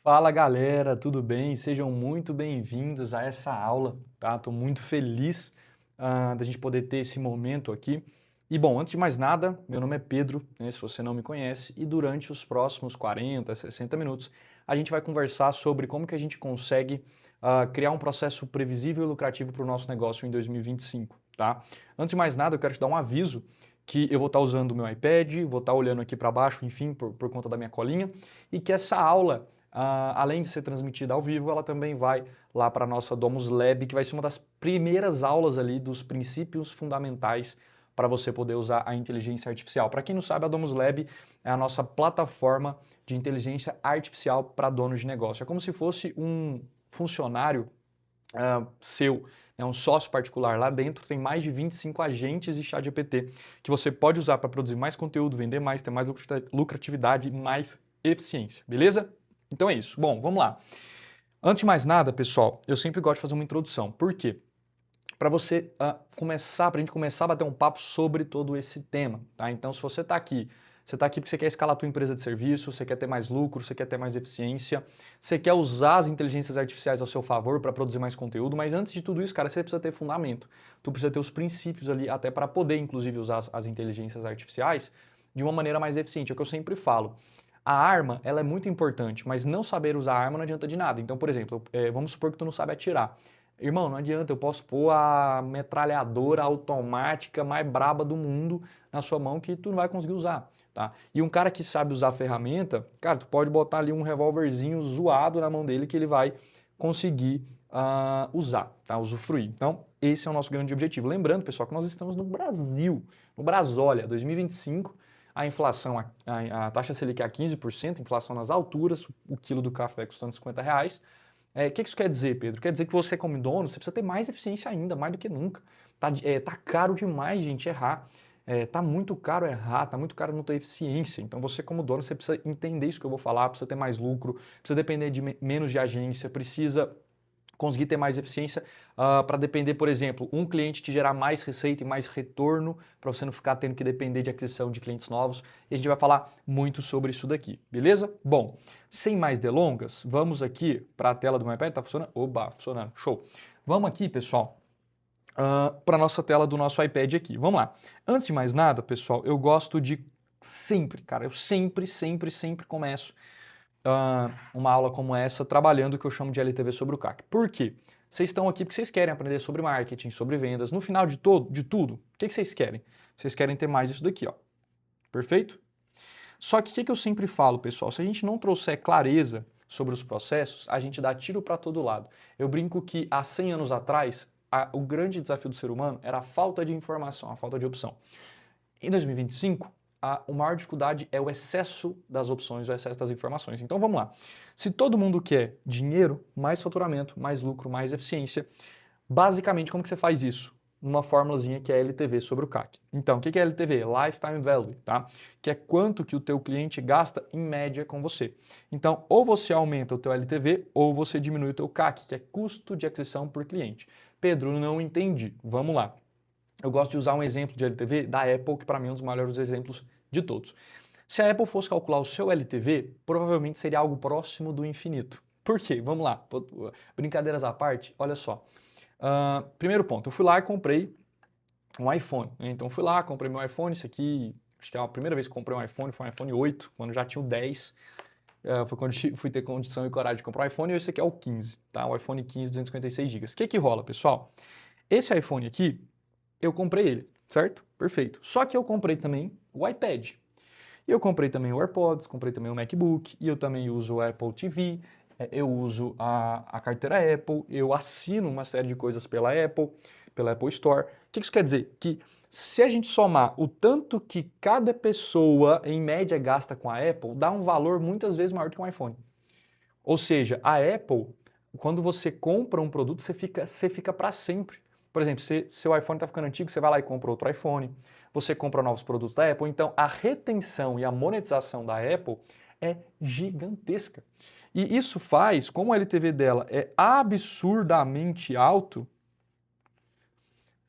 Fala galera, tudo bem? Sejam muito bem-vindos a essa aula, tá? Estou muito feliz da gente poder ter esse momento aqui. E bom, antes de mais nada, meu nome é Pedro, né, se você não me conhece, e durante os próximos 40, 60 minutos a gente vai conversar sobre como que a gente consegue criar um processo previsível e lucrativo para o nosso negócio em 2025, tá? Antes de mais nada, eu quero te dar um aviso que eu vou estar usando o meu iPad, vou estar olhando aqui para baixo, enfim, por conta da minha colinha, e que essa aula além de ser transmitida ao vivo, ela também vai lá para a nossa Domus Lab, que vai ser uma das primeiras aulas ali dos princípios fundamentais para você poder usar a inteligência artificial. Para quem não sabe, a Domus Lab é a nossa plataforma de inteligência artificial para donos de negócio. É como se fosse um funcionário seu, né, um sócio particular. Lá dentro tem mais de 25 agentes de ChatGPT que você pode usar para produzir mais conteúdo, vender mais, ter mais lucratividade e mais eficiência, beleza? Então é isso. Bom, vamos lá. Antes de mais nada, pessoal, eu sempre gosto de fazer uma introdução. Por quê? Para você começar, para a gente começar a bater um papo sobre todo esse tema, tá? Então, se você está aqui porque você quer escalar a tua empresa de serviço, você quer ter mais lucro, você quer ter mais eficiência, você quer usar as inteligências artificiais ao seu favor para produzir mais conteúdo, mas antes de tudo isso, cara, você precisa ter fundamento. Tu precisa ter os princípios ali até para poder, inclusive, usar as inteligências artificiais de uma maneira mais eficiente. É o que eu sempre falo. A arma, ela é muito importante, mas não saber usar a arma não adianta de nada. Então, por exemplo, vamos supor que tu não sabe atirar. Irmão, não adianta, eu posso pôr a metralhadora automática mais braba do mundo na sua mão que tu não vai conseguir usar, tá? E um cara que sabe usar a ferramenta, cara, tu pode botar ali um revólverzinho zoado na mão dele que ele vai conseguir usar, tá? Usufruir. Então, esse é o nosso grande objetivo. Lembrando, pessoal, que nós estamos no Brasil, no Brasólia, 2025, a inflação, a taxa Selic é a 15%, inflação nas alturas, o quilo do café custando R$ 50. O que isso quer dizer, Pedro? Quer dizer que você, como dono, você precisa ter mais eficiência ainda, mais do que nunca. Tá caro demais, gente, errar. Tá muito caro errar, tá muito caro não ter eficiência. Então, você, como dono, você precisa entender isso que eu vou falar, precisa ter mais lucro, precisa depender de menos de agência, precisa conseguir ter mais eficiência para depender, por exemplo, um cliente te gerar mais receita e mais retorno para você não ficar tendo que depender de aquisição de clientes novos. E a gente vai falar muito sobre isso daqui, beleza? Bom, sem mais delongas, vamos aqui para a tela do meu iPad. Tá funcionando? Oba, funcionando. Show. Vamos aqui, pessoal, para a nossa tela do nosso iPad aqui. Vamos lá. Antes de mais nada, pessoal, eu gosto de sempre, cara, eu sempre começo uma aula como essa trabalhando o que eu chamo de LTV sobre o CAC. Por quê? Vocês estão aqui porque vocês querem aprender sobre marketing, sobre vendas. No final de tudo, o que vocês querem? Vocês querem ter mais isso daqui, ó. Perfeito? Só que o que eu sempre falo, pessoal? Se a gente não trouxer clareza sobre os processos, a gente dá tiro para todo lado. Eu brinco que há 100 anos atrás, o grande desafio do ser humano era a falta de informação, a falta de opção. Em 2025, a maior dificuldade é o excesso das opções, o excesso das informações. Então vamos lá. Se todo mundo quer dinheiro, mais faturamento, mais lucro, mais eficiência, basicamente como que você faz isso? Uma formulazinha que é LTV sobre o CAC. Então, o que é LTV? Lifetime Value, tá? Que é quanto que o teu cliente gasta em média com você. Então, ou você aumenta o teu LTV ou você diminui o teu CAC, que é custo de aquisição por cliente. Pedro, não entendi. Vamos lá. Eu gosto de usar um exemplo de LTV da Apple, que para mim é um dos melhores exemplos de todos. Se a Apple fosse calcular o seu LTV, provavelmente seria algo próximo do infinito. Por quê? Vamos lá. Brincadeiras à parte, olha só. Primeiro ponto, eu fui lá e comprei um iPhone, né? Então fui lá, comprei meu iPhone, esse aqui, acho que é a primeira vez que comprei um iPhone, foi um iPhone 8, quando já tinha o 10. Foi quando fui ter condição e coragem de comprar um iPhone, e esse aqui é o 15, tá? O iPhone 15, 256 GB. O que rola, pessoal? Esse iPhone aqui, eu comprei ele, certo? Perfeito. Só que eu comprei também o iPad. E eu comprei também o AirPods, comprei também o MacBook, e eu também uso o Apple TV, eu uso a carteira Apple, eu assino uma série de coisas pela Apple Store. O que isso quer dizer? Que se a gente somar o tanto que cada pessoa, em média, gasta com a Apple, dá um valor muitas vezes maior do que um iPhone. Ou seja, a Apple, quando você compra um produto, você fica para sempre. Por exemplo, se seu iPhone está ficando antigo, você vai lá e compra outro iPhone, você compra novos produtos da Apple, então a retenção e a monetização da Apple é gigantesca. E isso faz, como o LTV dela é absurdamente alto,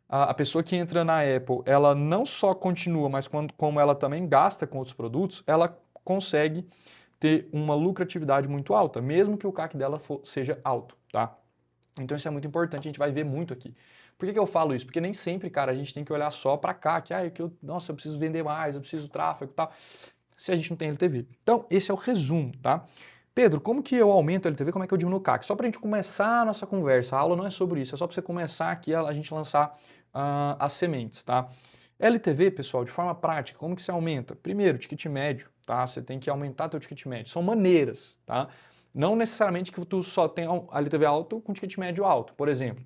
a pessoa que entra na Apple, ela não só continua, mas como ela também gasta com outros produtos, ela consegue ter uma lucratividade muito alta, mesmo que o CAC dela seja alto, tá? Então isso é muito importante, a gente vai ver muito aqui. Por que eu falo isso? Porque nem sempre, cara, a gente tem que olhar só para CAC, nossa, eu preciso vender mais, eu preciso tráfego e tal, se a gente não tem LTV. Então, esse é o resumo, tá? Pedro, como que eu aumento a LTV, como é que eu diminuo o CAC? Só para a gente começar a nossa conversa, a aula não é sobre isso, é só para você começar aqui a gente lançar as sementes, tá? LTV, pessoal, de forma prática, como que você aumenta? Primeiro, ticket médio, tá? Você tem que aumentar teu ticket médio. São maneiras, tá? Não necessariamente que tu só tenha a LTV alto com ticket médio alto. Por exemplo,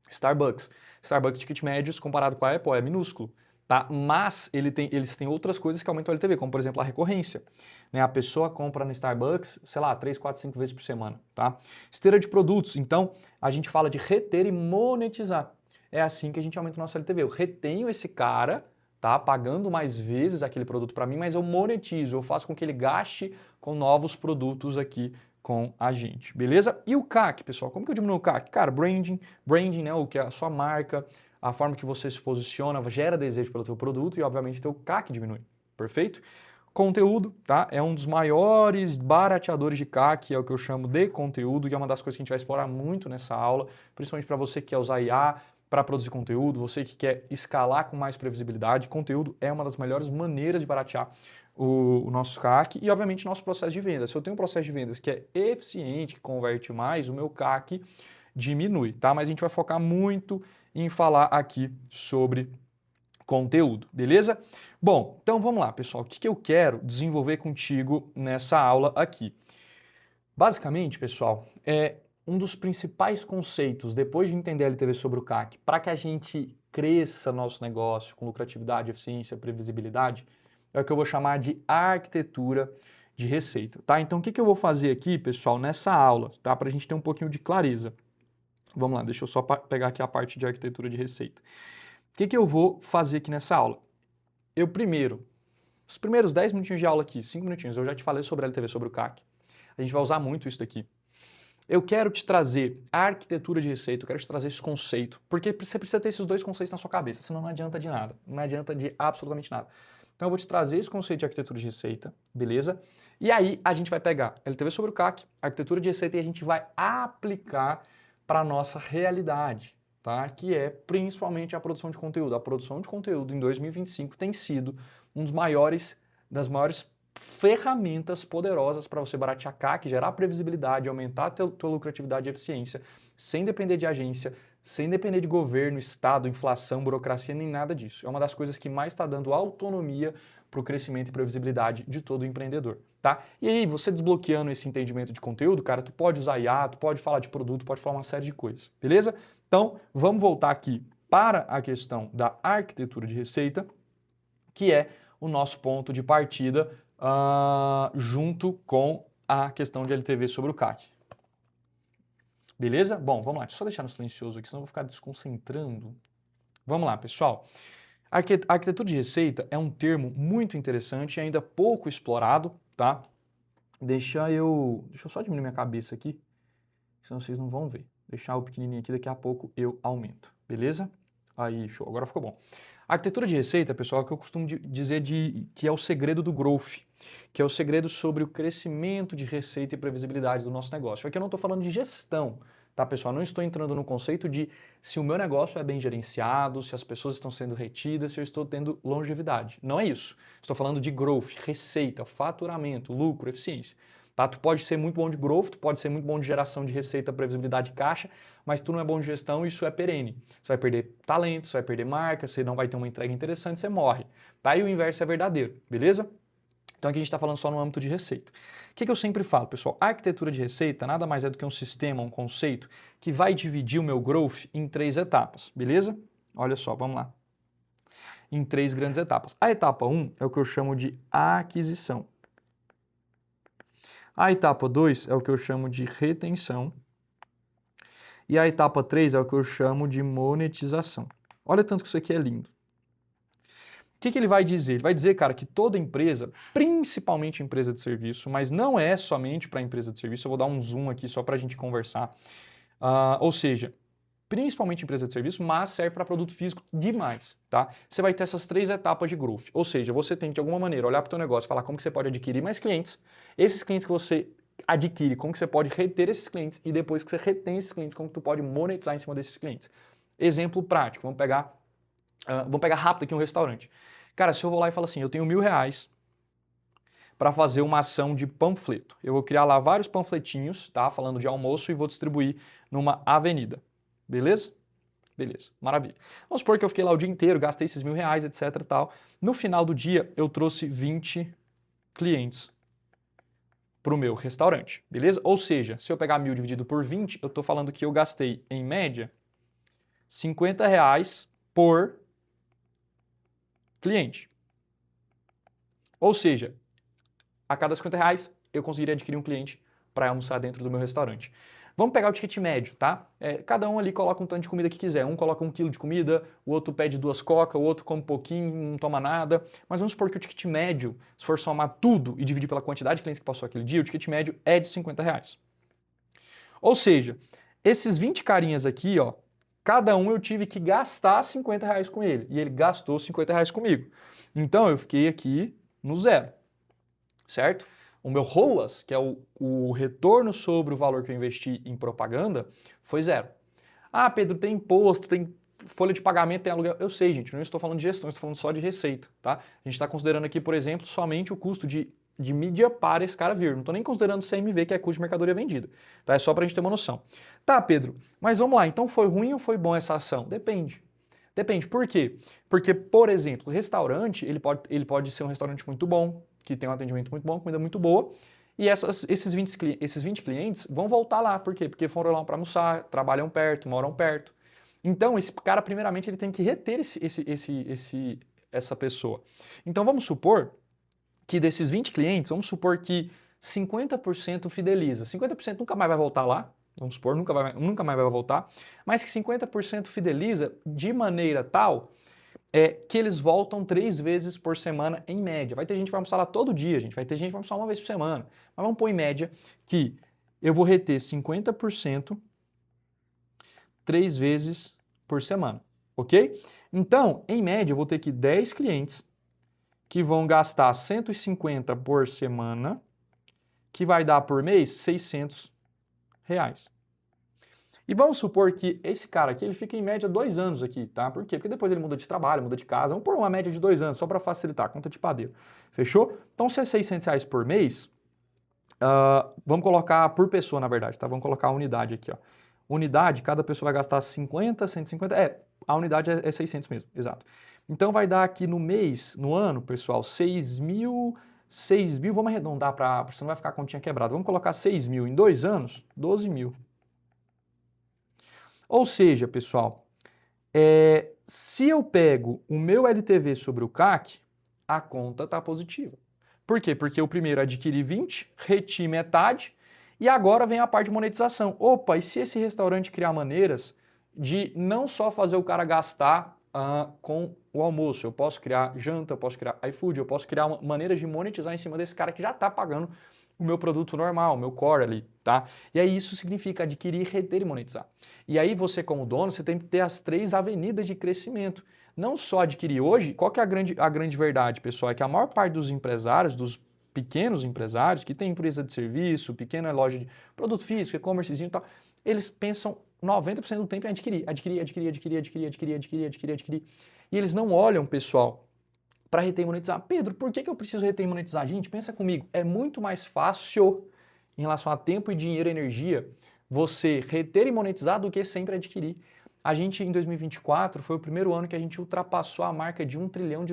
Starbucks. Starbucks ticket médios comparado com a Apple é minúsculo, tá? Mas eles têm outras coisas que aumentam a LTV, como por exemplo a recorrência. Né? A pessoa compra no Starbucks, sei lá, 3, 4, 5 vezes por semana, tá? Esteira de produtos. Então, a gente fala de reter e monetizar. É assim que a gente aumenta o nosso LTV. Eu retenho esse cara, tá? Pagando mais vezes aquele produto para mim, mas eu monetizo, eu faço com que ele gaste com novos produtos aqui com a gente, beleza? E o CAC, pessoal, como que eu diminuo o CAC? Cara, branding, né, o que é a sua marca, a forma que você se posiciona, gera desejo pelo teu produto e, obviamente, teu CAC diminui, perfeito? Conteúdo, tá? É um dos maiores barateadores de CAC, é o que eu chamo de conteúdo, e é uma das coisas que a gente vai explorar muito nessa aula, principalmente para você que quer usar IA para produzir conteúdo, você que quer escalar com mais previsibilidade. Conteúdo é uma das melhores maneiras de baratear o nosso CAC e, obviamente, nosso processo de vendas. Se eu tenho um processo de vendas que é eficiente, que converte mais, o meu CAC diminui, tá? Mas a gente vai focar muito em falar aqui sobre conteúdo, beleza? Bom, então vamos lá, pessoal. O que eu quero desenvolver contigo nessa aula aqui? Basicamente, pessoal, um dos principais conceitos, depois de entender a LTV sobre o CAC, para que a gente cresça nosso negócio com lucratividade, eficiência, previsibilidade, é o que eu vou chamar de arquitetura de receita, tá? Então, o que eu vou fazer aqui, pessoal, nessa aula, tá? Para a gente ter um pouquinho de clareza. Vamos lá, deixa eu só pegar aqui a parte de arquitetura de receita. O que eu vou fazer aqui nessa aula? Os primeiros 10 minutinhos de aula aqui, 5 minutinhos, eu já te falei sobre a LTV, sobre o CAC. A gente vai usar muito isso daqui. Eu quero te trazer a arquitetura de receita, eu quero te trazer esse conceito, porque você precisa ter esses dois conceitos na sua cabeça, senão não adianta de nada, não adianta de absolutamente nada. Então eu vou te trazer esse conceito de arquitetura de receita, beleza? E aí a gente vai pegar LTV sobre o CAC, arquitetura de receita, e a gente vai aplicar para a nossa realidade, tá? Que é principalmente a produção de conteúdo. A produção de conteúdo em 2025 tem sido das maiores ferramentas poderosas para você baratear CAC, gerar previsibilidade, aumentar a tua lucratividade e eficiência, sem depender de agência, sem depender de governo, estado, inflação, burocracia, nem nada disso. É uma das coisas que mais está dando autonomia para o crescimento e previsibilidade de todo empreendedor, tá? E aí, você desbloqueando esse entendimento de conteúdo, cara, tu pode usar IA, tu pode falar de produto, pode falar uma série de coisas, beleza? Então, vamos voltar aqui para a questão da arquitetura de receita, que é o nosso ponto de partida junto com a questão de LTV sobre o CAC. Beleza? Bom, vamos lá. Deixa eu só deixar no silencioso aqui, senão eu vou ficar desconcentrando. Vamos lá, pessoal. A arquitetura de receita é um termo muito interessante e ainda pouco explorado, tá? Deixa eu só diminuir minha cabeça aqui, senão vocês não vão ver. Deixar o pequenininho aqui, daqui a pouco eu aumento, beleza? Aí, show. Agora ficou bom. A arquitetura de receita, pessoal, é o que eu costumo dizer que é o segredo do growth, que é o segredo sobre o crescimento de receita e previsibilidade do nosso negócio. Aqui eu não estou falando de gestão, tá, pessoal? Não estou entrando no conceito de se o meu negócio é bem gerenciado, se as pessoas estão sendo retidas, se eu estou tendo longevidade. Não é isso. Estou falando de growth, receita, faturamento, lucro, eficiência. Tá? Tu pode ser muito bom de growth, tu pode ser muito bom de geração de receita, previsibilidade de caixa, mas tu não é bom de gestão, isso é perene. Você vai perder talento, você vai perder marca, você não vai ter uma entrega interessante, você morre. Tá? E o inverso é verdadeiro, beleza? Então aqui a gente está falando só no âmbito de receita. O que eu sempre falo, pessoal? A arquitetura de receita nada mais é do que um sistema, um conceito que vai dividir o meu growth em 3 etapas, beleza? Olha só, vamos lá. Em 3 grandes etapas. A etapa 1 é o que eu chamo de aquisição. A etapa 2 é o que eu chamo de retenção. E a etapa 3 é o que eu chamo de monetização. Olha tanto que isso aqui é lindo. O que ele vai dizer? Ele vai dizer, cara, que toda empresa, principalmente empresa de serviço, mas não é somente para empresa de serviço, eu vou dar um zoom aqui só para a gente conversar. Ou seja, principalmente empresa de serviço, mas serve para produto físico demais, tá? Você vai ter essas 3 etapas de growth, ou seja, você tem que de alguma maneira olhar para o teu negócio, falar como que você pode adquirir mais clientes, esses clientes que você adquire, como que você pode reter esses clientes e depois que você retém esses clientes, como que tu pode monetizar em cima desses clientes. Exemplo prático, vamos pegar rápido aqui um restaurante. Cara, se eu vou lá e falo assim, eu tenho R$1.000 para fazer uma ação de panfleto. Eu vou criar lá vários panfletinhos, tá? Falando de almoço e vou distribuir numa avenida. Beleza? Beleza, maravilha. Vamos supor que eu fiquei lá o dia inteiro, gastei esses R$1.000, etc e tal. No final do dia, eu trouxe 20 clientes para o meu restaurante, beleza? Ou seja, se eu pegar 1.000 dividido por 20, eu estou falando que eu gastei, em média, R$50 por cliente. Ou seja, a cada R$50 eu conseguiria adquirir um cliente para almoçar dentro do meu restaurante. Vamos pegar o ticket médio, tá? Cada um ali coloca um tanto de comida que quiser. Um coloca 1 quilo de comida, o outro pede 2 coca, o outro come um pouquinho, não toma nada. Mas vamos supor que o ticket médio, se for somar tudo e dividir pela quantidade de clientes que passou aquele dia, o ticket médio é de R$50. Ou seja, esses 20 carinhas aqui, ó, cada um eu tive que gastar R$50 com ele. E ele gastou R$50 comigo. Então eu fiquei aqui no zero, certo? O meu ROAS, que é o retorno sobre o valor que eu investi em propaganda, foi zero. Ah, Pedro, tem imposto, tem folha de pagamento, tem aluguel. Eu sei, gente, não estou falando de gestão, estou falando só de receita, tá? A gente está considerando aqui, por exemplo, somente o custo de mídia para esse cara vir. Não estou nem considerando o CMV, que é custo de mercadoria vendida. Tá? É só para a gente ter uma noção. Tá, Pedro, mas vamos lá. Então foi ruim ou foi bom essa ação? Depende. Depende. Por quê? Porque, por exemplo, o restaurante, ele pode ser um restaurante muito bom, que tem um atendimento muito bom, comida muito boa, e esses 20 clientes vão voltar lá. Por quê? Porque foram lá para almoçar, trabalham perto, moram perto. Então, esse cara, primeiramente, ele tem que reter essa pessoa. Então, vamos supor que desses 20 clientes, vamos supor que 50% fideliza. 50% nunca mais vai voltar lá, vamos supor, nunca mais vai voltar, mas que 50% fideliza de maneira tal que eles voltam 3 vezes por semana em média. Vai ter gente que vai almoçar lá todo dia, gente. Vai ter gente que vai almoçar uma vez por semana. Mas vamos pôr em média que eu vou reter 50% 3 vezes por semana, ok? Então, em média, eu vou ter aqui 10 clientes que vão gastar 150 por semana, que vai dar por mês R$600. E vamos supor que esse cara aqui, ele fica em média 2 anos aqui, tá? Por quê? Porque depois ele muda de trabalho, muda de casa. Vamos pôr uma média de 2 anos, só para facilitar, conta de padeiro. Fechou? Então, se é R$600 por mês, vamos colocar por pessoa, na verdade, tá? Vamos colocar a unidade aqui, ó. Unidade, cada pessoa vai gastar 50, 150, a unidade é 600 mesmo, exato. Então, vai dar aqui no mês, no ano, pessoal, 6 mil, vamos arredondar para você não vai ficar a continha quebrada. Vamos colocar 6 mil em 2 anos, 12 mil. Ou seja, pessoal, se eu pego o meu LTV sobre o CAC, a conta está positiva. Por quê? Porque eu primeiro adquiri 20, reti metade e agora vem a parte de monetização. Opa, e se esse restaurante criar maneiras de não só fazer o cara gastar com o almoço, eu posso criar janta, eu posso criar iFood, eu posso criar maneiras de monetizar em cima desse cara que já está pagando o meu produto normal, o meu core ali, tá? E aí isso significa adquirir, reter e monetizar. E aí você como dono, você tem que ter as 3 avenidas de crescimento. Não só adquirir hoje, qual que é a grande verdade, pessoal? É que a maior parte dos empresários, dos pequenos empresários, que tem empresa de serviço, pequena loja de produto físico, e-commercezinho e tal, eles pensam 90% do tempo em adquirir. E eles não olham, pessoal, para reter e monetizar. Pedro, por que eu preciso reter e monetizar? Gente, pensa comigo, é muito mais fácil em relação a tempo e dinheiro e energia você reter e monetizar do que sempre adquirir. A gente, em 2024, foi o primeiro ano que a gente ultrapassou a marca de $1 trilhão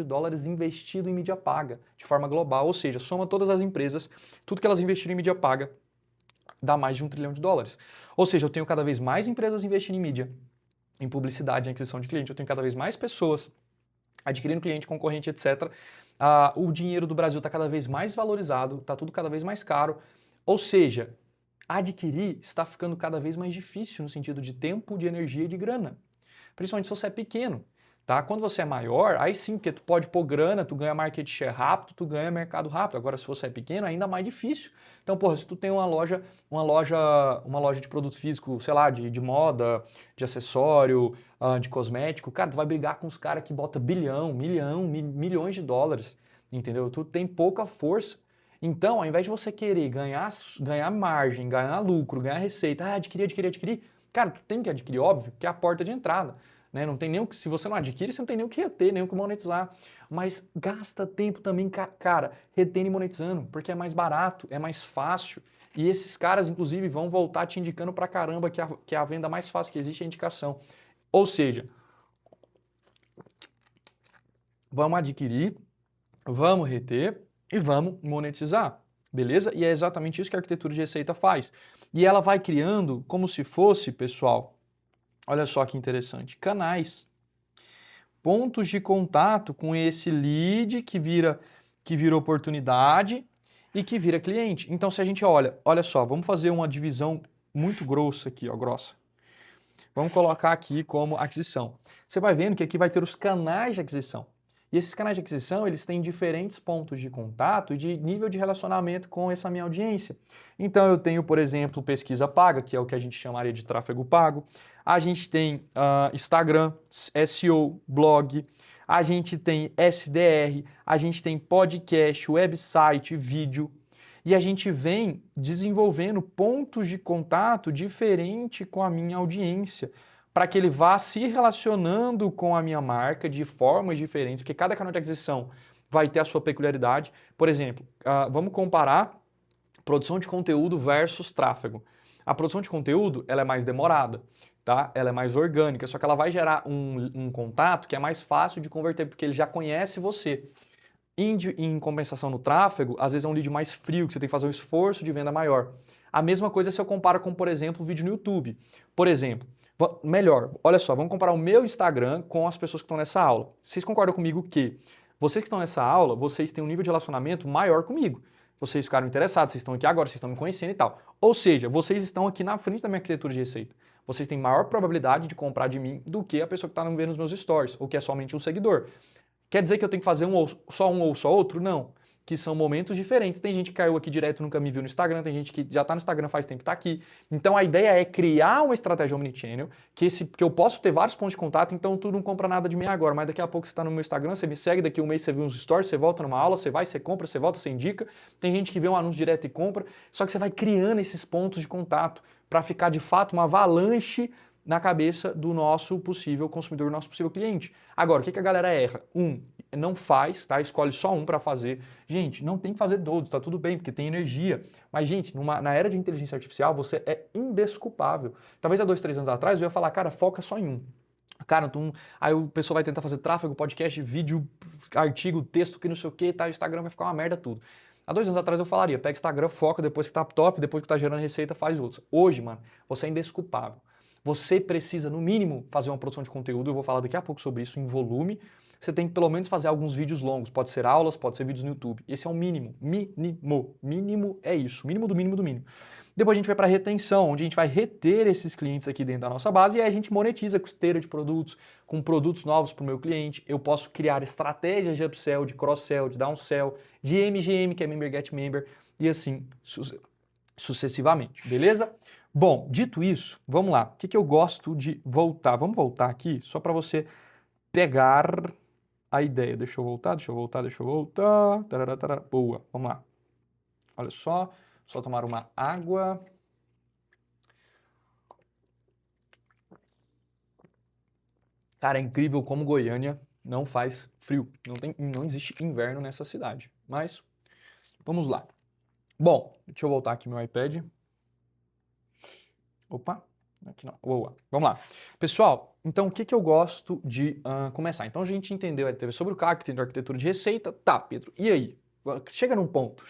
investido em mídia paga, de forma global, ou seja, soma todas as empresas, tudo que elas investiram em mídia paga, dá mais de $1 trilhão. Ou seja, eu tenho cada vez mais empresas investindo em mídia, em publicidade, em aquisição de cliente, eu tenho cada vez mais pessoas adquirindo cliente, concorrente, etc. O dinheiro do Brasil está cada vez mais valorizado, está tudo cada vez mais caro. Ou seja, adquirir está ficando cada vez mais difícil no sentido de tempo, de energia e de grana. Principalmente se você é pequeno. tá? Quando você é maior, aí sim, porque tu pode pôr grana, tu ganha market share rápido, tu ganha mercado rápido. Agora, se você é pequeno, ainda mais difícil. Então, porra, se tu tem uma loja de produto físico, sei lá, de moda, de acessório, de cosmético, cara, tu vai brigar com os caras que bota bilhão, milhão, milhões de dólares, entendeu? Tu tem pouca força. Então, ao invés de você querer ganhar margem, ganhar lucro, ganhar receita, adquirir, cara, tu tem que adquirir, óbvio, que é a porta de entrada. Né? Não tem nem o que, se você não adquire, você não tem nem o que reter, nem o que monetizar. Mas gasta tempo também, cara, retendo e monetizando, porque é mais barato, é mais fácil. E esses caras, inclusive, vão voltar te indicando pra caramba que a venda mais fácil que existe é a indicação. Ou seja, vamos adquirir, vamos reter e vamos monetizar, beleza? E é exatamente isso que a arquitetura de receita faz. E ela vai criando como se fosse, pessoal, olha só que interessante, canais, pontos de contato com esse lead que vira oportunidade e que vira cliente. Então, se a gente olha só, vamos fazer uma divisão muito grossa aqui, ó, grossa. Vamos colocar aqui como aquisição. Você vai vendo que aqui vai ter os canais de aquisição. E esses canais de aquisição, eles têm diferentes pontos de contato e de nível de relacionamento com essa minha audiência. Então, eu tenho, por exemplo, pesquisa paga, que é o que a gente chamaria de tráfego pago. A gente tem Instagram, SEO, blog. A gente tem SDR, a gente tem podcast, website, vídeo. E a gente vem desenvolvendo pontos de contato diferente com a minha audiência, para que ele vá se relacionando com a minha marca de formas diferentes, porque cada canal de aquisição vai ter a sua peculiaridade. Por exemplo, vamos comparar produção de conteúdo versus tráfego. A produção de conteúdo, ela é mais demorada, tá? Ela é mais orgânica, só que ela vai gerar um contato que é mais fácil de converter, porque ele já conhece você. Em compensação no tráfego, às vezes é um lead mais frio, que você tem que fazer um esforço de venda maior. A mesma coisa se eu comparo com, por exemplo, o vídeo no YouTube. Por exemplo, melhor, olha só, vamos comparar o meu Instagram com as pessoas que estão nessa aula. Vocês concordam comigo que vocês que estão nessa aula, vocês têm um nível de relacionamento maior comigo. Vocês ficaram interessados, vocês estão aqui agora, vocês estão me conhecendo e tal. Ou seja, vocês estão aqui na frente da minha arquitetura de receita. Vocês têm maior probabilidade de comprar de mim do que a pessoa que está vendo os meus stories, ou que é somente um seguidor. Quer dizer que eu tenho que fazer um ou só outro? Não. Que são momentos diferentes. Tem gente que caiu aqui direto, nunca me viu no Instagram, tem gente que já está no Instagram faz tempo e está aqui. Então a ideia é criar uma estratégia omnichannel, que eu posso ter vários pontos de contato, então tu não compra nada de mim agora, mas daqui a pouco você está no meu Instagram, você me segue, daqui a um mês você viu uns stories, você volta numa aula, você vai, você compra, você volta, você indica. Tem gente que vê um anúncio direto e compra, só que você vai criando esses pontos de contato para ficar de fato uma avalanche na cabeça do nosso possível consumidor, do nosso possível cliente. Agora, o que a galera erra? Não faz, tá? Escolhe só um para fazer. Gente, não tem que fazer todos, tá tudo bem, porque tem energia. Mas, gente, na era de inteligência artificial, você é indesculpável. Talvez há 2, 3 anos atrás eu ia falar, cara, foca só em um. Cara, aí o pessoal vai tentar fazer tráfego, podcast, vídeo, artigo, texto, que não sei o que, tá? O Instagram vai ficar uma merda tudo. Há 2 anos atrás eu falaria, pega Instagram, foca, depois que tá top, depois que tá gerando receita, faz outros. Hoje, mano, você é indesculpável. Você precisa, no mínimo, fazer uma produção de conteúdo, eu vou falar daqui a pouco sobre isso, em volume. Você tem que pelo menos fazer alguns vídeos longos, pode ser aulas, pode ser vídeos no YouTube. Esse é o mínimo, mínimo é isso, mínimo do mínimo do mínimo. Depois a gente vai para retenção, onde a gente vai reter esses clientes aqui dentro da nossa base e aí a gente monetiza com esteira de produtos, com produtos novos para o meu cliente. Eu posso criar estratégias de upsell, de cross-sell, de downsell, de MGM, que é Member Get Member, e assim sucessivamente, beleza? Bom, dito isso, vamos lá. O que eu gosto de voltar? Vamos voltar aqui só para você pegar a ideia. Deixa eu voltar. Tarará, tarará. Boa, vamos lá. Olha só tomar uma água. Cara, é incrível como Goiânia não faz frio. Não existe inverno nessa cidade. Mas, vamos lá. Bom, deixa eu voltar aqui meu iPad. Opa, aqui não. Boa. Vamos lá. Pessoal, então o que eu gosto de começar? Então a gente entendeu a LTV sobre o CAC, entendeu a arquitetura de receita. Tá, Pedro, e aí? Chega num ponto.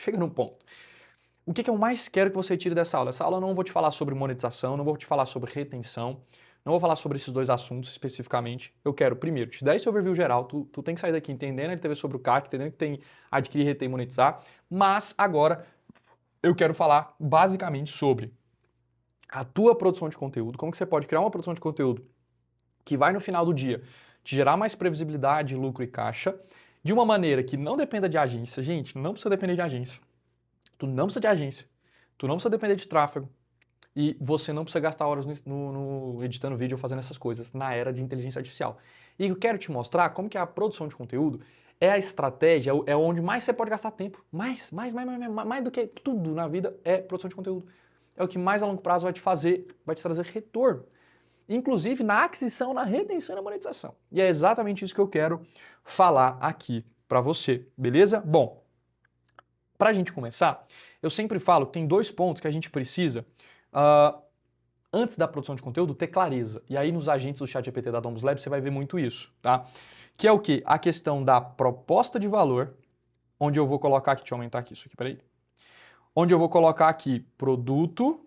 O que eu mais quero que você tire dessa aula? Essa aula eu não vou te falar sobre monetização, não vou te falar sobre retenção, não vou falar sobre esses 2 assuntos especificamente. Eu quero, primeiro, te dar esse overview geral, tu tem que sair daqui entendendo a LTV sobre o CAC, entendendo que tem adquirir, reter e monetizar, mas agora eu quero falar basicamente sobre a tua produção de conteúdo, como que você pode criar uma produção de conteúdo que vai no final do dia te gerar mais previsibilidade, lucro e caixa, de uma maneira que não dependa de agência. Gente, não precisa depender de agência. Tu não precisa de agência. Tu não precisa depender de tráfego. E você não precisa gastar horas no editando vídeo ou fazendo essas coisas na era de inteligência artificial. E eu quero te mostrar como que a produção de conteúdo é a estratégia, é onde mais você pode gastar tempo. Mais do que tudo na vida é produção de conteúdo. É o que mais a longo prazo vai te fazer, vai te trazer retorno. Inclusive na aquisição, na retenção e na monetização. E é exatamente isso que eu quero falar aqui para você, beleza? Bom, para a gente começar, eu sempre falo que tem 2 pontos que a gente precisa antes da produção de conteúdo, ter clareza. E aí nos agentes do ChatGPT da Domus Lab você vai ver muito isso, tá? Que é o quê? A questão da proposta de valor, onde eu vou colocar aqui, deixa eu aumentar aqui isso aqui, peraí. Onde eu vou colocar aqui produto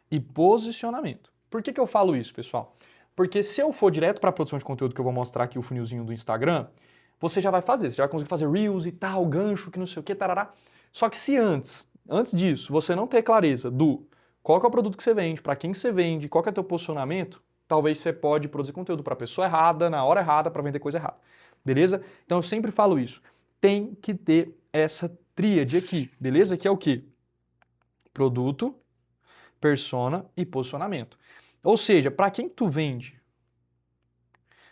e posicionamento. Por que eu falo isso, pessoal? Porque se eu for direto para a produção de conteúdo, que eu vou mostrar aqui o funilzinho do Instagram, você já vai fazer, você já vai conseguir fazer Reels e tal, gancho, que não sei o que, tarará. Só que se antes disso, você não ter clareza do qual que é o produto que você vende, para quem você vende, qual que é o teu posicionamento, talvez você pode produzir conteúdo para a pessoa errada, na hora errada, para vender coisa errada. Beleza? Então eu sempre falo isso. Tem que ter essa tríade aqui, beleza? Que é o quê? Produto, persona e posicionamento. Ou seja, para quem tu vende?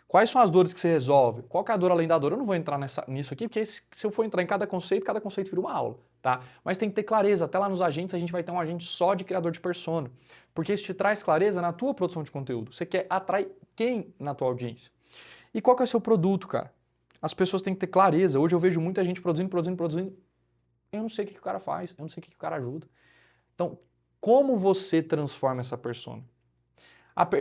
Quais são as dores que você resolve? Qual que é a dor além da dor? Eu não vou entrar nisso aqui, porque se eu for entrar em cada conceito vira uma aula, tá? Mas tem que ter clareza. Até lá nos agentes a gente vai ter um agente só de criador de persona. Porque isso te traz clareza na tua produção de conteúdo. Você quer atrair quem na tua audiência? E qual que é o seu produto, cara? As pessoas têm que ter clareza. Hoje eu vejo muita gente produzindo. Eu não sei o que o cara faz, eu não sei o que o cara ajuda. Então, como você transforma essa persona?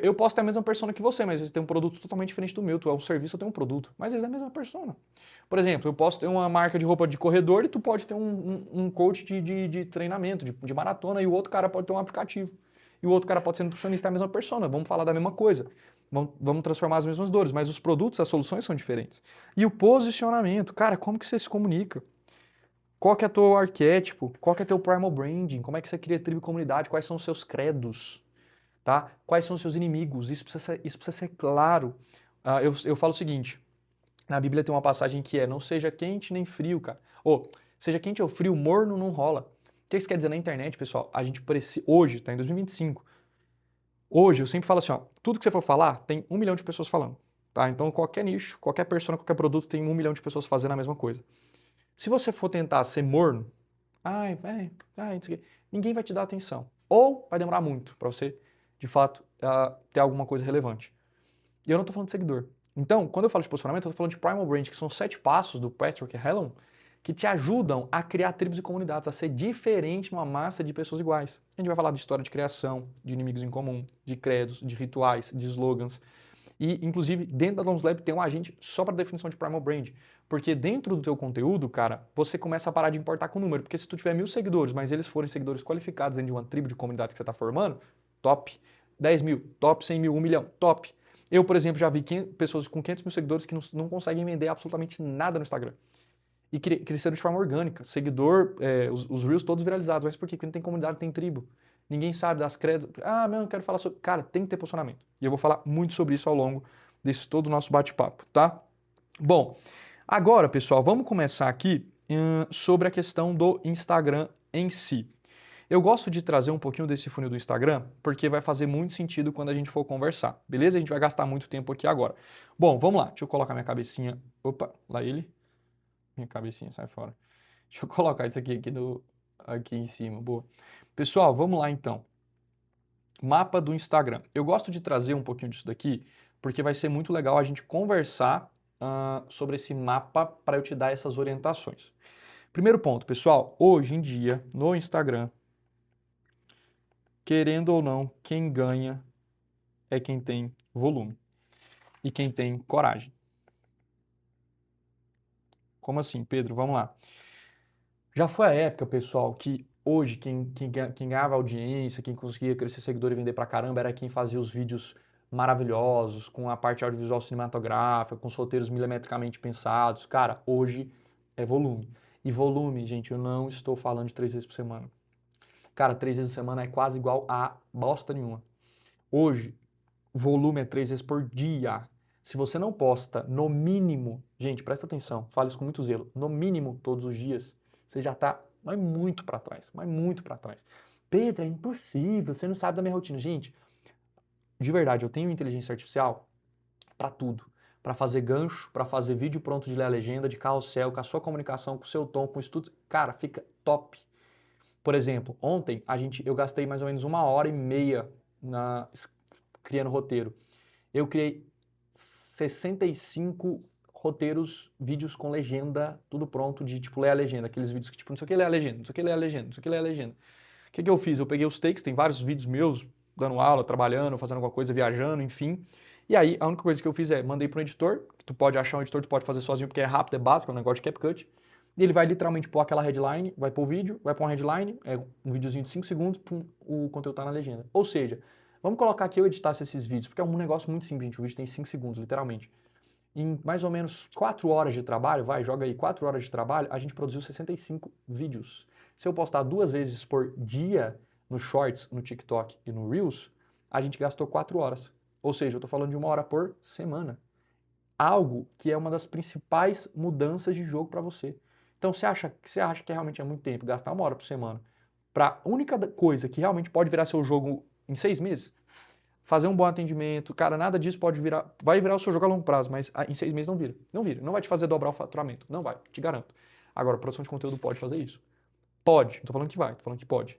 Eu posso ter a mesma persona que você, mas você tem um produto totalmente diferente do meu. Tu é um serviço, eu tenho um produto. Mas eles é a mesma persona. Por exemplo, eu posso ter uma marca de roupa de corredor e tu pode ter um coach de treinamento, de maratona, e o outro cara pode ter um aplicativo. E o outro cara pode ser nutricionista, é a mesma persona. Vamos falar da mesma coisa. Vamos transformar as mesmas dores, mas os produtos, as soluções são diferentes. E o posicionamento, cara, como que você se comunica? Qual que é teu arquétipo? Qual que é teu primal branding? Como é que você cria tribo e comunidade? Quais são os seus credos? Tá? Quais são os seus inimigos? Isso precisa ser claro. Eu falo o seguinte, na Bíblia tem uma passagem que é, não seja quente nem frio, cara. Ou, seja quente ou frio, morno não rola. O que isso quer dizer na internet, pessoal? A gente precisa, hoje, tá em 2025, hoje eu sempre falo assim, ó, tudo que você for falar, tem 1 milhão de pessoas falando, tá? Então qualquer nicho, qualquer persona, qualquer produto tem 1 milhão de pessoas fazendo a mesma coisa. Se você for tentar ser morno, não sei o quê, ninguém vai te dar atenção. Ou vai demorar muito para você de fato, ter alguma coisa relevante. E eu não estou falando de seguidor. Então, quando eu falo de posicionamento, eu estou falando de Primal Brand, que são 7 passos do Patrick Hellon, que te ajudam a criar tribos e comunidades, a ser diferente numa massa de pessoas iguais. A gente vai falar de história de criação, de inimigos em comum, de credos, de rituais, de slogans. E, inclusive, dentro da Domus Lab tem um agente só para definição de Primal Brand. Porque dentro do teu conteúdo, cara, você começa a parar de importar com o número. Porque se tu tiver 1000 seguidores, mas eles forem seguidores qualificados dentro de uma tribo de comunidade que você está formando, top. 10 mil, top. 100 mil, 1 milhão, top. Eu, por exemplo, já vi pessoas com 500 mil seguidores que não conseguem vender absolutamente nada no Instagram. E cresceram de forma orgânica. Seguidor, os Reels todos viralizados. Mas por quê? Porque não tem comunidade, tem tribo. Ninguém sabe das credos. Ah, não, eu quero falar sobre... Cara, tem que ter posicionamento. E eu vou falar muito sobre isso ao longo desse todo o nosso bate-papo, tá? Bom, agora, pessoal, vamos começar aqui sobre a questão do Instagram em si. Eu gosto de trazer um pouquinho desse funil do Instagram, porque vai fazer muito sentido quando a gente for conversar, beleza? A gente vai gastar muito tempo aqui agora. Bom, vamos lá, deixa eu colocar minha cabecinha. Opa, lá ele. Minha cabecinha sai fora. Deixa eu colocar isso aqui em cima, boa. Pessoal, vamos lá então. Mapa do Instagram. Eu gosto de trazer um pouquinho disso daqui, porque vai ser muito legal a gente conversar sobre esse mapa para eu te dar essas orientações. Primeiro ponto, pessoal, hoje em dia, no Instagram, querendo ou não, quem ganha é quem tem volume e quem tem coragem. Como assim, Pedro? Vamos lá. Já foi a época, pessoal, que hoje quem ganhava audiência, quem conseguia crescer seguidor e vender pra caramba era quem fazia os vídeos maravilhosos, com a parte audiovisual cinematográfica, com os roteiros milimetricamente pensados. Cara, hoje é volume. E volume, gente, eu não estou falando de 3 vezes por semana. Cara, 3 vezes por semana é quase igual a bosta nenhuma. Hoje, volume é 3 vezes por dia. Se você não posta no mínimo, gente, presta atenção, fale isso com muito zelo, no mínimo todos os dias, você já tá mas muito para trás, mas muito para trás. Pedro, é impossível, você não sabe da minha rotina. Gente, de verdade, eu tenho inteligência artificial para tudo. Para fazer gancho, para fazer vídeo pronto de ler a legenda, de carrossel, com a sua comunicação, com o seu tom, com o estudo. Cara, fica top. Por exemplo, ontem eu gastei mais ou menos 1h30 criando roteiro. Eu criei 65 roteiros, vídeos com legenda, tudo pronto, de tipo ler a legenda. Aqueles vídeos que tipo, não sei o que ler a legenda, não sei o que ler a legenda, não sei o que ler a legenda. O que eu fiz? Eu peguei os takes, tem vários vídeos meus, dando aula, trabalhando, fazendo alguma coisa, viajando, enfim. E aí, a única coisa que eu fiz é, mandei para um editor, que tu pode achar um editor, tu pode fazer sozinho, porque é rápido, é básico, é um negócio de CapCut. E ele vai literalmente pôr aquela headline, vai pôr o vídeo, vai pôr uma headline, é um videozinho de 5 segundos, pum, o conteúdo tá na legenda. Ou seja, vamos colocar que eu editasse esses vídeos, porque é um negócio muito simples, gente, o vídeo tem 5 segundos, literalmente. Em mais ou menos 4 horas de trabalho, joga aí 4 horas de trabalho, a gente produziu 65 vídeos. Se eu postar 2 vezes por dia no Shorts, no TikTok e no Reels, a gente gastou 4 horas. Ou seja, eu estou falando de 1 hora por semana. Algo que é uma das principais mudanças de jogo para você. Então, você acha que realmente é muito tempo gastar 1 hora por semana para a única coisa que realmente pode virar seu jogo em 6 meses? Fazer um bom atendimento, cara, nada disso pode virar, vai virar o seu jogo a longo prazo, mas em 6 meses não vira. Não vira, não vai te fazer dobrar o faturamento, não vai, te garanto. Agora, produção de conteúdo pode fazer isso. Pode, não tô falando que vai, tô falando que pode.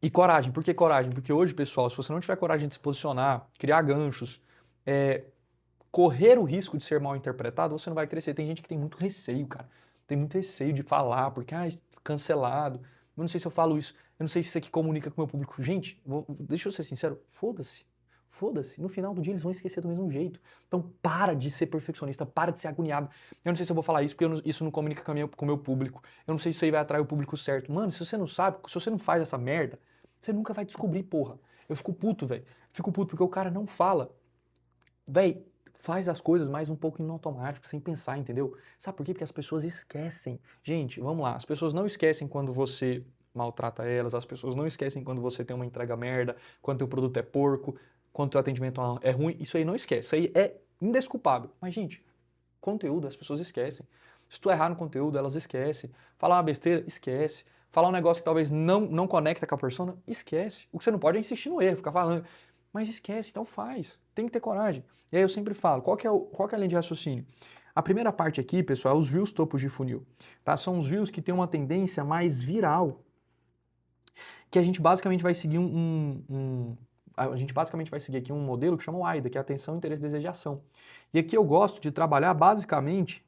E coragem, por que coragem? Porque hoje, pessoal, se você não tiver coragem de se posicionar, criar ganchos, correr o risco de ser mal interpretado, você não vai crescer. Tem gente que tem muito receio, cara. Tem muito receio de falar, porque, cancelado. Eu não sei se eu falo isso, eu não sei se isso aqui comunica com o meu público. Gente, deixa eu ser sincero, foda-se. Foda-se. No final do dia eles vão esquecer do mesmo jeito. Então para de ser perfeccionista, para de ser agoniado. Eu não sei se eu vou falar isso porque isso não comunica com o meu público. Eu não sei se isso aí vai atrair o público certo. Mano, se você não sabe, se você não faz essa merda, você nunca vai descobrir, porra. Eu fico puto, velho. Fico puto porque o cara não fala. Véi, faz as coisas mais um pouco no automático, sem pensar, entendeu? Sabe por quê? Porque as pessoas esquecem. Gente, vamos lá. As pessoas não esquecem quando você maltrata elas, as pessoas não esquecem quando você tem uma entrega merda, quando teu produto é porco, quando teu atendimento é ruim. Isso aí não esquece. Isso aí é indesculpável. Mas, gente, conteúdo, as pessoas esquecem. Se tu errar no conteúdo, elas esquecem. Falar uma besteira, esquece. Falar um negócio que talvez não conecta com a persona, esquece. O que você não pode é insistir no erro, ficar falando. Mas esquece, então faz. Tem que ter coragem. E aí eu sempre falo, qual que é a linha de raciocínio? A primeira parte aqui, pessoal, é os views topos de funil. Tá? São os views que têm uma tendência mais viral. Que a gente basicamente vai seguir a gente basicamente vai seguir aqui um modelo que chama o AIDA, que é atenção, interesse, desejo e ação. E aqui eu gosto de trabalhar basicamente,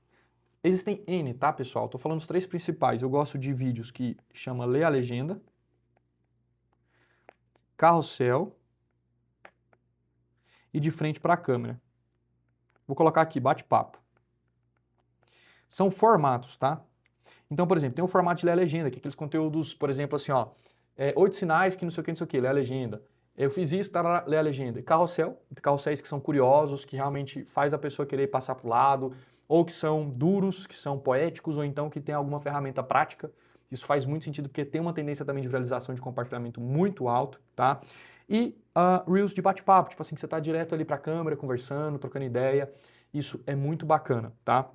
existem N, tá, pessoal? Estou falando os 3 principais. Eu gosto de vídeos que chama Ler a Legenda, Carrossel e de frente para a câmera. Vou colocar aqui, bate-papo. São formatos, tá? Então, por exemplo, tem o formato de ler a legenda, que é aqueles conteúdos, por exemplo, assim, ó, 8 sinais que não sei o que, ler a legenda. Eu fiz isso, tá, ler a legenda. Carrosséis que são curiosos, que realmente faz a pessoa querer passar pro lado, ou que são duros, que são poéticos, ou então que tem alguma ferramenta prática. Isso faz muito sentido, porque tem uma tendência também de viralização e de compartilhamento muito alto, tá? E Reels de bate-papo, tipo assim, que você tá direto ali pra câmera, conversando, trocando ideia. Isso é muito bacana, tá?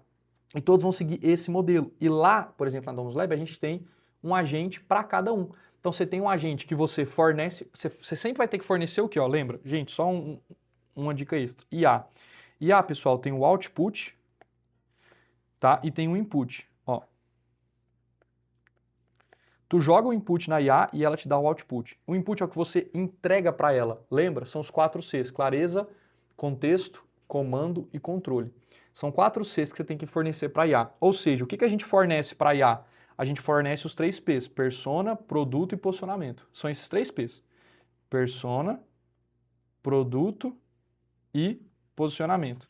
E todos vão seguir esse modelo. E lá, por exemplo, na Domus Lab, a gente tem um agente para cada um. Então você tem um agente que você fornece, você sempre vai ter que fornecer o que, ó? Lembra? Gente, só uma dica extra. IA. IA, pessoal, tem o output, tá? E tem o input, ó. Tu joga o input na IA e ela te dá o output. O input é o que você entrega para ela. Lembra? São os 4 Cs: clareza, contexto, comando e controle. São 4 Cs que você tem que fornecer para a IA. Ou seja, o que a gente fornece para a IA? A gente fornece os 3 Ps: persona, produto e posicionamento. São esses 3 Ps: persona, produto e posicionamento.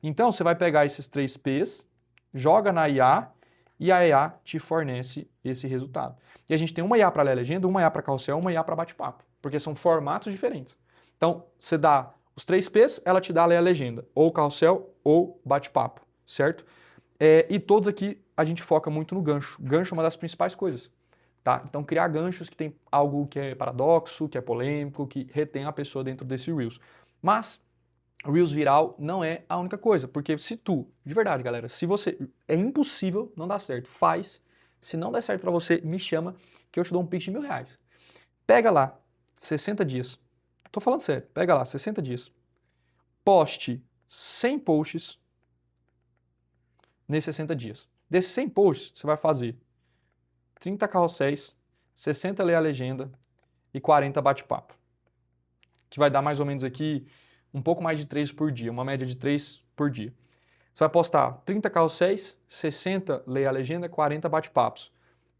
Então, você vai pegar esses 3 Ps, joga na IA e a IA te fornece esse resultado. E a gente tem uma IA para ler a legenda, uma IA para carrossel, uma IA para bate-papo, porque são formatos diferentes. Então, você dá os 3 Ps, ela te dá ler a legenda, ou carrossel ou bate-papo, certo? E todos aqui a gente foca muito no gancho. Gancho é uma das principais coisas, tá? Então, criar ganchos que tem algo que é paradoxo, que é polêmico, que retém a pessoa dentro desse Reels. Mas Reels viral não é a única coisa, porque se tu, de verdade, galera, se você, é impossível não dar certo, faz, se não der certo pra você, me chama, que eu te dou um Pix de R$ 1.000. Pega lá, 60 dias, tô falando sério, pega lá, 60 dias, poste 100 posts nesses 60 dias. Desses 100 posts, você vai fazer 30 carrosséis, 60 ler a legenda e 40 bate-papo, que vai dar mais ou menos aqui um pouco mais de 3 por dia, uma média de 3 por dia. Você vai postar 30 carrosséis, 60 ler a legenda, 40 bate-papos.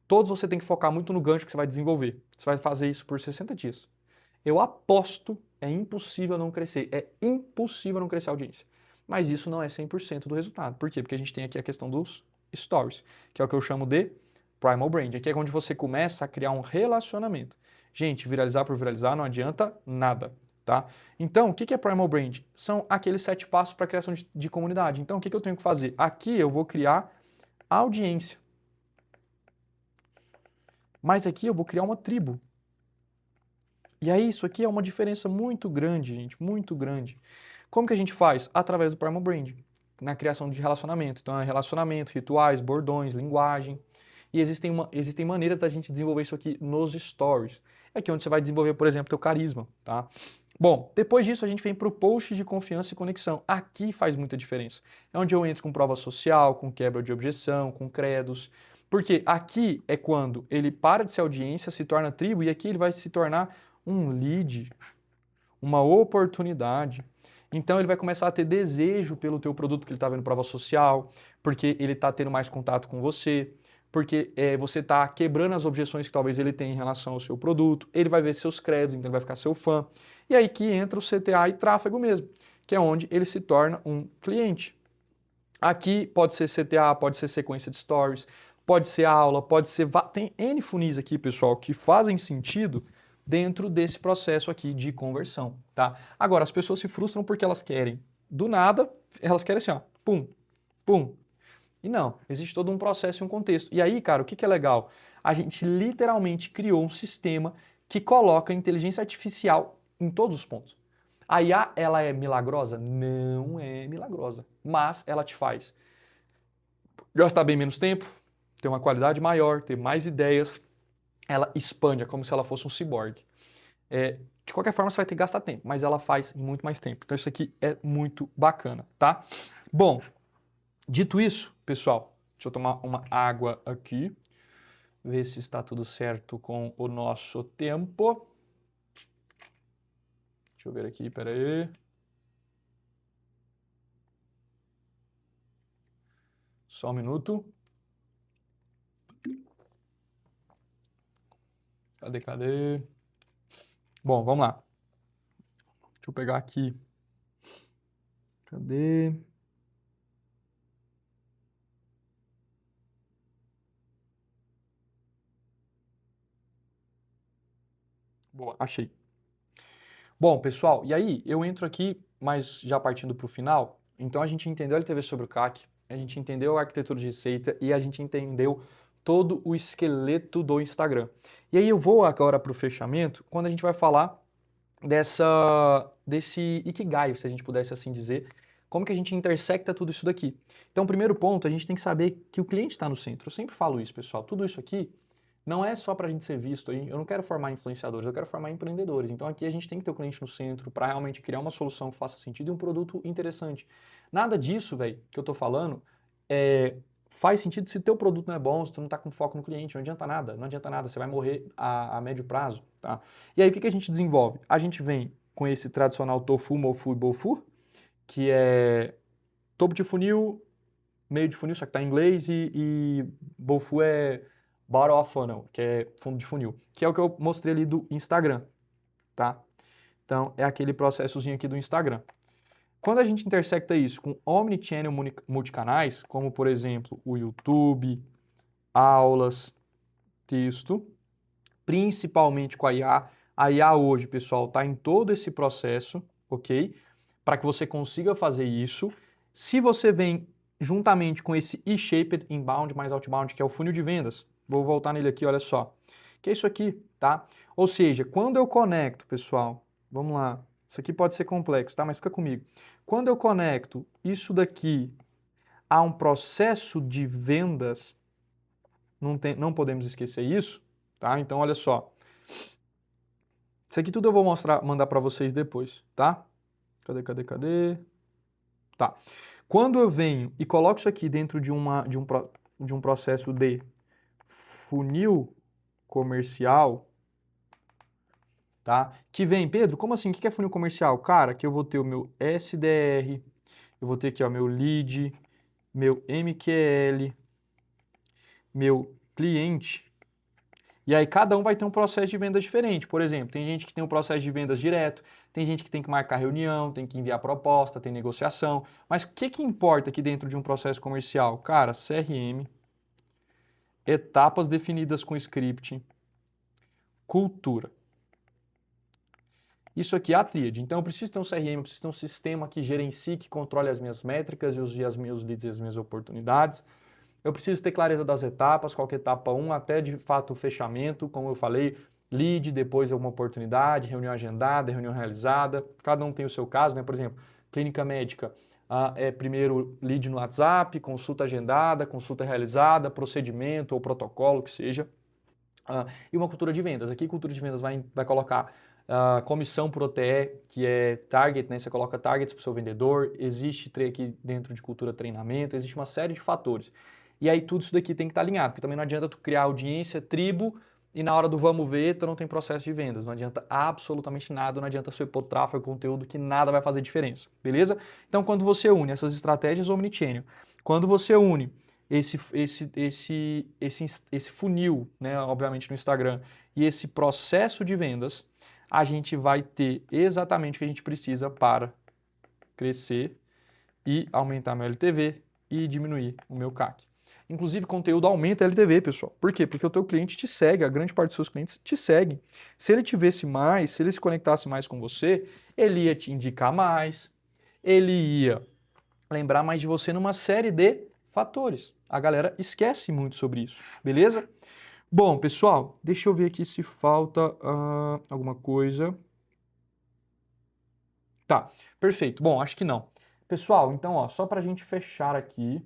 Todos você tem que focar muito no gancho que você vai desenvolver. Você vai fazer isso por 60 dias. Eu aposto, é impossível não crescer. É impossível não crescer a audiência. Mas isso não é 100% do resultado. Por quê? Porque a gente tem aqui a questão dos stories, que é o que eu chamo de primal brand. Aqui é onde você começa a criar um relacionamento. Gente, viralizar por viralizar não adianta nada, tá? Então, o que é primal brand? São aqueles 7 passos para a criação de comunidade. Então, o que eu tenho que fazer? Aqui eu vou criar audiência. Mas aqui eu vou criar uma tribo. E aí, isso aqui é uma diferença muito grande, gente, muito grande. Como que a gente faz? Através do Primal Brand, na criação de relacionamento. Então, é relacionamento, rituais, bordões, linguagem. E existem maneiras da gente desenvolver isso aqui nos stories. É aqui onde você vai desenvolver, por exemplo, teu carisma, tá? Bom, depois disso a gente vem para o post de confiança e conexão. Aqui faz muita diferença. É onde eu entro com prova social, com quebra de objeção, com credos. Porque aqui é quando ele para de ser audiência, se torna tribo, e aqui ele vai se tornar um lead, uma oportunidade. Então ele vai começar a ter desejo pelo teu produto, porque ele está vendo prova social, porque ele está tendo mais contato com você, porque você está quebrando as objeções que talvez ele tenha em relação ao seu produto, ele vai ver seus créditos, então ele vai ficar seu fã. E aí que entra o CTA e tráfego mesmo, que é onde ele se torna um cliente. Aqui pode ser CTA, pode ser sequência de stories, pode ser aula, pode ser... Tem N funis aqui, pessoal, que fazem sentido dentro desse processo aqui de conversão, tá? Agora, as pessoas se frustram porque elas querem, do nada, elas querem assim, ó, pum, pum. E não, existe todo um processo e um contexto. E aí, cara, o que é legal? A gente literalmente criou um sistema que coloca a inteligência artificial em todos os pontos. A IA, ela é milagrosa? Não é milagrosa, mas ela te faz gastar bem menos tempo, ter uma qualidade maior, ter mais ideias, ela expande, é como se ela fosse um ciborgue. De qualquer forma, você vai ter que gastar tempo, mas ela faz em muito mais tempo. Então isso aqui é muito bacana, tá? Bom, dito isso, pessoal, deixa eu tomar uma água aqui, ver se está tudo certo com o nosso tempo. Deixa eu ver aqui, peraí. Só um minuto. Cadê? Bom, vamos lá. Deixa eu pegar aqui. Cadê? Boa, achei. Bom, pessoal, e aí eu entro aqui, mas já partindo para o final. Então a gente entendeu a LTV sobre o CAC, a gente entendeu a arquitetura de receita e a gente entendeu todo o esqueleto do Instagram. E aí eu vou agora para o fechamento, quando a gente vai falar desse Ikigai, se a gente pudesse assim dizer, como que a gente intersecta tudo isso daqui. Então, primeiro ponto, a gente tem que saber que o cliente está no centro. Eu sempre falo isso, pessoal. Tudo isso aqui não é só para a gente ser visto. Eu não quero formar influenciadores, eu quero formar empreendedores. Então, aqui a gente tem que ter o cliente no centro para realmente criar uma solução que faça sentido e um produto interessante. Nada disso, velho, que eu tô falando, faz sentido se teu produto não é bom, se tu não tá com foco no cliente, não adianta nada, você vai morrer a médio prazo, tá? E aí o que a gente desenvolve? A gente vem com esse tradicional tofu, mofu e bofu, que é topo de funil, meio de funil, só que tá em inglês, e bofu é bottom of funnel, que é fundo de funil, que é o que eu mostrei ali do Instagram, tá? Então é aquele processozinho aqui do Instagram. Quando a gente intersecta isso com omnichannel multicanais, como por exemplo o YouTube, aulas, texto, principalmente com a IA hoje, pessoal, está em todo esse processo, ok? Para que você consiga fazer isso. Se você vem juntamente com esse E-shaped inbound mais outbound, que é o funil de vendas, vou voltar nele aqui, olha só, que é isso aqui, tá? Ou seja, quando eu conecto, pessoal, vamos lá, Isso aqui pode ser complexo, tá? Mas fica comigo. Quando eu conecto isso daqui a um processo de vendas, não podemos esquecer isso, tá? Então, olha só. Isso aqui tudo eu vou mandar para vocês depois, tá? Cadê? Tá. Quando eu venho e coloco isso aqui dentro de um processo de funil comercial, tá? Que vem, Pedro, como assim? O que é funil comercial? Cara, que eu vou ter o meu SDR, eu vou ter aqui, ó, meu lead, meu MQL, meu cliente. E aí cada um vai ter um processo de vendas diferente. Por exemplo, tem gente que tem um processo de vendas direto, tem gente que tem que marcar reunião, tem que enviar proposta, tem negociação. Mas o que importa aqui dentro de um processo comercial? Cara, CRM, etapas definidas com script, cultura. Isso aqui é a tríade. Então eu preciso ter um CRM, eu preciso ter um sistema que gerencie, que controle as minhas métricas e os meus leads e as minhas oportunidades. Eu preciso ter clareza das etapas, qual que é a etapa 1 até de fato o fechamento, como eu falei, lead, depois uma oportunidade, reunião agendada, reunião realizada, cada um tem o seu caso, né? Por exemplo, clínica médica é primeiro lead no WhatsApp, consulta agendada, consulta realizada, procedimento ou protocolo, que seja. E uma cultura de vendas. Aqui, cultura de vendas vai colocar comissão por OTE, que é target, né? Você coloca targets para o seu vendedor, existe aqui dentro de cultura treinamento, existe uma série de fatores. E aí tudo isso daqui tem que estar alinhado, porque também não adianta tu criar audiência, tribo, e na hora do vamos ver, tu não tem processo de vendas. Não adianta absolutamente nada, não adianta você pôr tráfego, conteúdo, que nada vai fazer diferença, beleza? Então, quando você une essas estratégias omnichannel, quando você une esse funil, né, obviamente no Instagram, e esse processo de vendas, a gente vai ter exatamente o que a gente precisa para crescer e aumentar meu LTV e diminuir o meu CAC. Inclusive, conteúdo aumenta a LTV, pessoal. Por quê? Porque o teu cliente te segue, a grande parte dos seus clientes te segue. Se ele te vesse mais, se ele se conectasse mais com você, ele ia te indicar mais, ele ia lembrar mais de você numa série de fatores. A galera esquece muito sobre isso, beleza? Bom, pessoal, deixa eu ver aqui se falta alguma coisa. Tá, perfeito. Bom, acho que não. Pessoal, então, ó, só pra gente fechar aqui.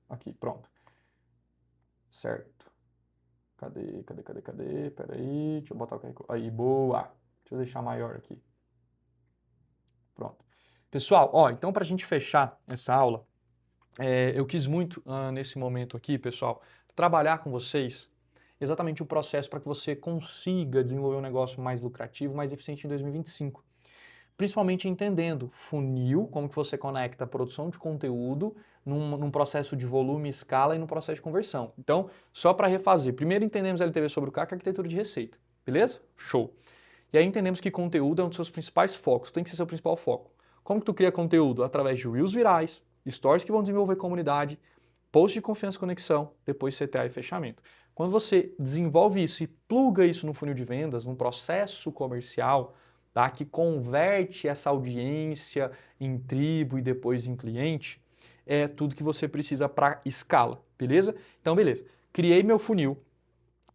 Aqui, pronto. Certo. Cadê? Pera aí, deixa eu botar o QR Code. Aí, boa. Deixa eu deixar maior aqui. Pronto. Pessoal, ó, então pra gente fechar essa aula, eu quis muito, nesse momento aqui, pessoal, trabalhar com vocês exatamente o processo para que você consiga desenvolver um negócio mais lucrativo, mais eficiente em 2025. Principalmente entendendo funil, como que você conecta a produção de conteúdo num processo de volume, escala e no processo de conversão. Então, só para refazer, primeiro entendemos LTV sobre o CAC, arquitetura de receita, beleza? Show. E aí entendemos que conteúdo é um dos seus principais focos, tem que ser seu principal foco. Como que tu cria conteúdo? Através de reels virais, stories que vão desenvolver comunidade, post de confiança e conexão, depois CTA e fechamento. Quando você desenvolve isso e pluga isso no funil de vendas, num processo comercial, tá, que converte essa audiência em tribo e depois em cliente, é tudo que você precisa para escala, beleza? Então, beleza. Criei meu funil,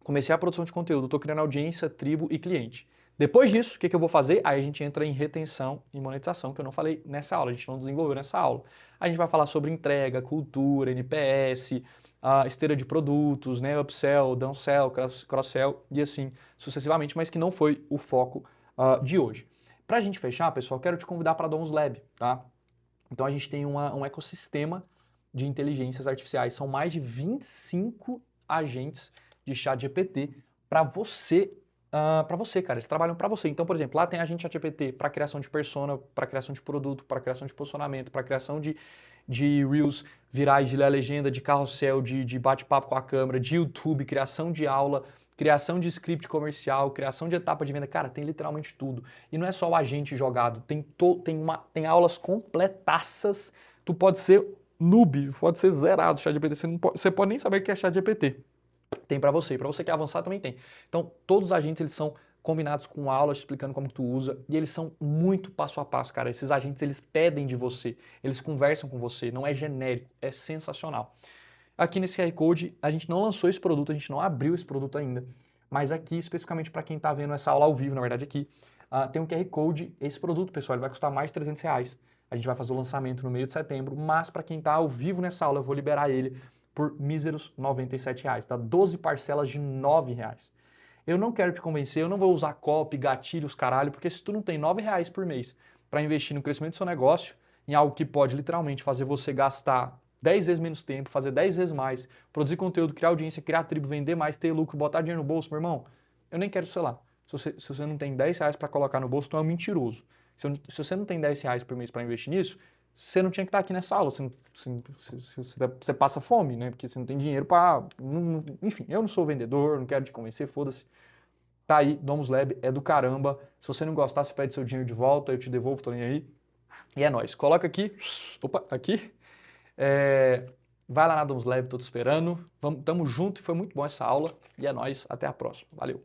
comecei a produção de conteúdo, estou criando audiência, tribo e cliente. Depois disso, o que eu vou fazer? Aí a gente entra em retenção e monetização, que eu não falei nessa aula, a gente não desenvolveu nessa aula. A gente vai falar sobre entrega, cultura, NPS, esteira de produtos, né, upsell, downsell, cross-sell e assim sucessivamente, mas que não foi o foco de hoje. Para a gente fechar, pessoal, quero te convidar para a Dons Lab, tá? Então a gente tem um ecossistema de inteligências artificiais, são mais de 25 agentes de chat GPT para você, cara, eles trabalham para você. Então, por exemplo, lá tem agente chat GPT para criação de persona, para criação de produto, para criação de posicionamento, para criação de reels virais, de ler a legenda, de carrossel, de bate-papo com a câmera, de YouTube, criação de aula, criação de script comercial, criação de etapa de venda, cara, tem literalmente tudo. E não é só o agente jogado, tem aulas completaças, tu pode ser noob, pode ser zerado ChatGPT, você pode nem saber o que é ChatGPT. Tem para você que é avançado também tem. Então, todos os agentes, eles são combinados com aulas explicando como tu usa, e eles são muito passo a passo, cara. Esses agentes, eles pedem de você, eles conversam com você, não é genérico, é sensacional. Aqui nesse QR Code, a gente não lançou esse produto, a gente não abriu esse produto ainda, Mas aqui, especificamente para quem está vendo essa aula ao vivo, na verdade aqui, tem um QR Code. Esse produto, pessoal, ele vai custar mais de R$ 300. A gente vai fazer o lançamento no meio de setembro, mas para quem está ao vivo nessa aula, eu vou liberar ele por míseros R$ 97, tá? 12 parcelas de R$ 9. Eu não quero te convencer, eu não vou usar copy, gatilhos, caralho, porque se tu não tem R$ 9 por mês para investir no crescimento do seu negócio, em algo que pode literalmente fazer você gastar 10 vezes menos tempo, fazer 10 vezes mais, produzir conteúdo, criar audiência, criar tribo, vender mais, ter lucro, botar dinheiro no bolso, meu irmão, eu nem quero, sei lá. Se você não tem R$ 10 para colocar no bolso, tu é um mentiroso. Se você não tem R$ 10 por mês para investir nisso, você não tinha que estar aqui nessa aula. Você passa fome, né? Porque você não tem dinheiro para... Enfim, eu não sou vendedor, não quero te convencer, foda-se. Tá aí, Domus Lab é do caramba. Se você não gostar, você pede seu dinheiro de volta, eu te devolvo, tô nem aí. E é nóis. Coloca aqui. Opa, aqui. Vai lá na Domus Lab, tô te esperando. Tamo junto, foi muito bom essa aula. E é nóis, até a próxima. Valeu.